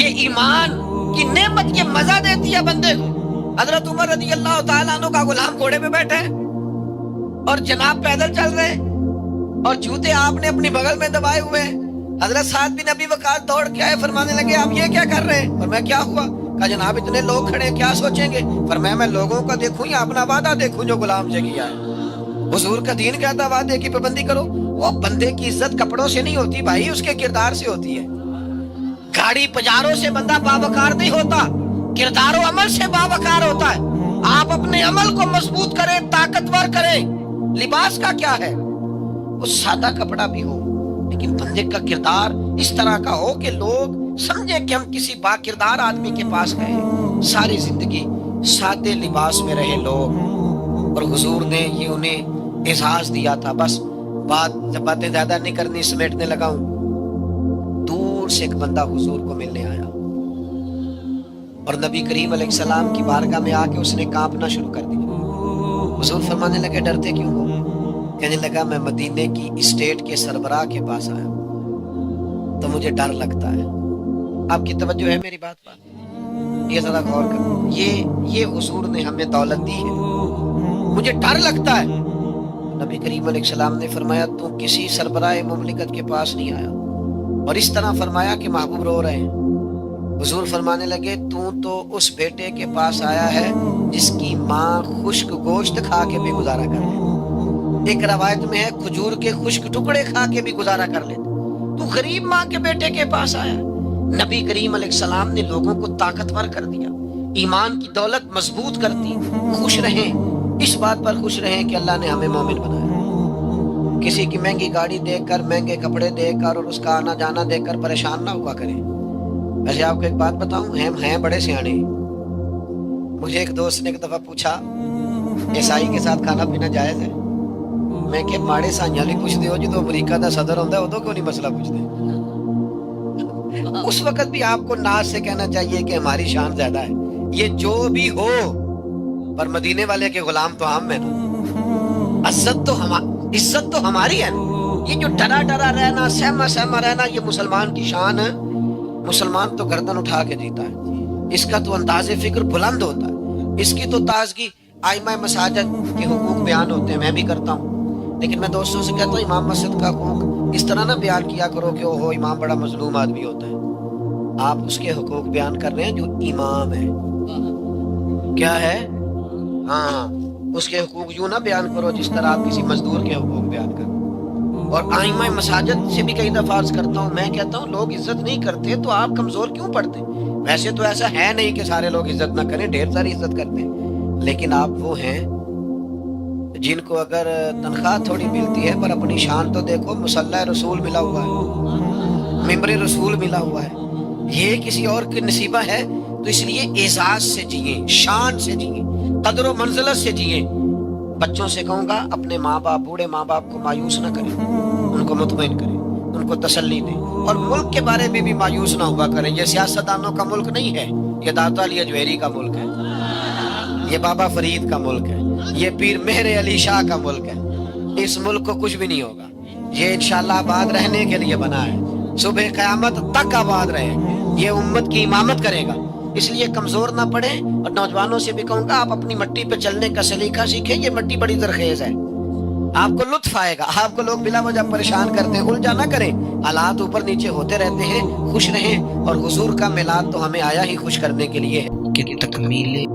یہ ایمان کی نعمت یہ مزہ دیتی ہے بندے کو۔ حضرت عمر رضی اللہ تعالیٰ عنہ کا غلام گھوڑے پہ بیٹھا ہے اور جناب پیدل چل رہے اور جوتے آپ نے اپنی بغل میں دبائے ہوئے ہیں۔ حضرت سعد بن ابی وقاص دوڑ کے آئے، فرمانے لگے آپ یہ کیا کر رہے ہیں؟ اور میں کیا ہوا؟ کہا جناب اتنے لوگ کھڑے ہیں، کیا سوچیں گے؟ فرمایا میں لوگوں کا دیکھوں یا اپنا وعدہ دیکھوں جو غلام سے کیا ہے؟ حضور کا دین کہتا وعدے کی پابندی کرو۔ وہ بندے کی عزت کپڑوں سے نہیں ہوتی بھائی، اس کے کردار سے ہوتی ہے۔ گاڑی پجاروں سے بندہ باوقار نہیں ہوتا، کردار و عمل سے باوقار ہوتا ہے۔ آپ اپنے عمل کو مضبوط کریں، طاقتور کریں۔ لباس کا کیا ہے؟ وہ سادہ کپڑا بھی ہو لیکن بندے کا کردار اس طرح کا ہو کہ لوگ سمجھے کہ ہم کسی با کردار آدمی کے پاس گئے۔ ساری زندگی سادے لباس میں رہے لوگ، اور حضور نے یہ انہیں اعزاز دیا تھا۔ بس جب باتیں زیادہ نہیں کرنی، سمیٹنے لگا ہوں، دور سے ایک بندہ حضور کو ملنے آیا اور نبی کریم علیہ السلام کی بارگاہ میں آ کے اس نے کانپنا شروع کر دیا۔ حضور فرمانے لگے ڈرتے کیوں ہو؟ کہنے لگا میں مدینے کی اسٹیٹ کے سربراہ کے پاس آیا تو مجھے ڈر لگتا ہے۔ آپ کی توجہ ہے میری بات پر؟ یہ ذرا غور کر، یہ حضور نے ہمیں دولت دی ہے، مجھے ڈر لگتا ہے۔ نبی کریم علیہ السلام نے فرمایا تو کسی سربراہ مملکت کے پاس نہیں آیا، اور اس طرح فرمایا کہ محبوب رو رہے ہیں۔ حضور فرمانے لگے تو اس بیٹے کے پاس آیا ہے جس کی ماں خشک گوشت کھا کے بھی گزارا کر لے، ایک روایت میں ہے کھجور کے خشک ٹکڑے کھا کے بھی گزارا کر لے، تو غریب ماں کے بیٹے کے پاس آیا۔ نبی کریم علیہ السلام نے لوگوں کو طاقتور کر دیا، ایمان کی دولت مضبوط کر دی۔ خوش رہیں، اس بات پر خوش رہیں کہ اللہ نے ہمیں مومن بنایا۔ کسی کی مہنگی گاڑی دیکھ کر، مہنگے کپڑے دیکھ کر اور اس کا آنا جانا دیکھ کر پریشان نہ ہوا کریں۔ ویسے آپ کو ایک بات بتاؤں، ہیں بڑے سیانے۔ مجھے ایک دوست نے ایک دفعہ پوچھا عیسائی کے ساتھ کھانا پینا جائز ہے؟ میں کہ ماڑے سائیاں لی پوچھ دیو جدو امریکہ دا صدر ہوتا ہے ادو کیوں نہیں مسئلہ پوچھتے؟ اس وقت بھی آپ کو ناز سے کہنا چاہیے کہ ہماری شان زیادہ ہے، یہ جو بھی ہو، پر مدینے والے کے غلام تو ہم ہیں نا، عزت تو ہماری ہے نا۔ یہ جو ڈرا ڈرا رہنا، سہما سہما رہنا، یہ مسلمان کی شان ہے۔ مسلمان تو گردن اٹھا کے جیتا ہے، اس کا تو انداز فکر بلند ہوتا ہے، اس کی تو تازگی۔ آئمہ مساجد کے حقوق بیان ہوتے ہیں، میں بھی کرتا ہوں، لیکن میں دوستوں سے کہتا ہوں امام مسجد کا حقوق اس طرح نہ بیان کیا کرو کہ اوہو امام بڑا مظلوم آدمی ہوتا ہے۔ آپ اس کے حقوق بیان کر رہے ہیں جو امام ہے، کیا ہے؟ ہاں، اس کے حقوق یوں نہ بیان کرو جس طرح آپ کسی مزدور کے حقوق بیان کرو۔ اور آئمہ مساجد سے بھی کئی دفعہ عرض کرتا ہوں، میں کہتا ہوں لوگ عزت نہیں کرتے تو آپ کمزور کیوں پڑتے؟ ویسے تو ایسا ہے نہیں کہ سارے لوگ عزت نہ کریں، ڈھیر ساری عزت کرتے ہیں، لیکن آپ وہ ہیں جن کو اگر تنخواہ تھوڑی ملتی ہے پر اپنی شان تو دیکھو، مصلی رسول ملا ہوا ہے، ممبر رسول ملا ہوا ہے، یہ کسی اور کی نصیبہ ہے۔ تو اس لیے اعزاز سے جئیں، شان سے جئیں، قدر و منزلت سے جئیں۔ بچوں سے کہوں گا اپنے ماں باپ، بوڑھے ماں باپ کو مایوس نہ کریں، ان کو مطمئن کریں، ان کو تسلی دیں، اور ملک کے بارے میں بھی مایوس نہ ہوا کریں۔ یہ سیاستدانوں کا ملک نہیں ہے، یہ داتا علی اجویری کا ملک ہے، یہ بابا فرید کا ملک ہے، یہ پیر مہر علی شاہ کا ملک ہے۔ اس ملک کو کچھ بھی نہیں ہوگا، یہ انشاءاللہ آباد رہنے کے لیے بنا ہے، صبح قیامت تک آباد رہے، یہ امت کی امامت کرے گا۔ اس لیے کمزور نہ پڑیں، اور نوجوانوں سے بھی کہوں گا آپ اپنی مٹی پہ چلنے کا سلیقہ سیکھیں، یہ مٹی بڑی زرخیز ہے، آپ کو لطف آئے گا۔ آپ کو لوگ بلا وجہ پریشان کرتے ہیں، الجھا نہ کریں، حالات اوپر نیچے ہوتے رہتے ہیں، خوش رہیں، اور حضور کا میلاد تو ہمیں آیا ہی خوش کرنے کے لیے ہے کہ تکمیل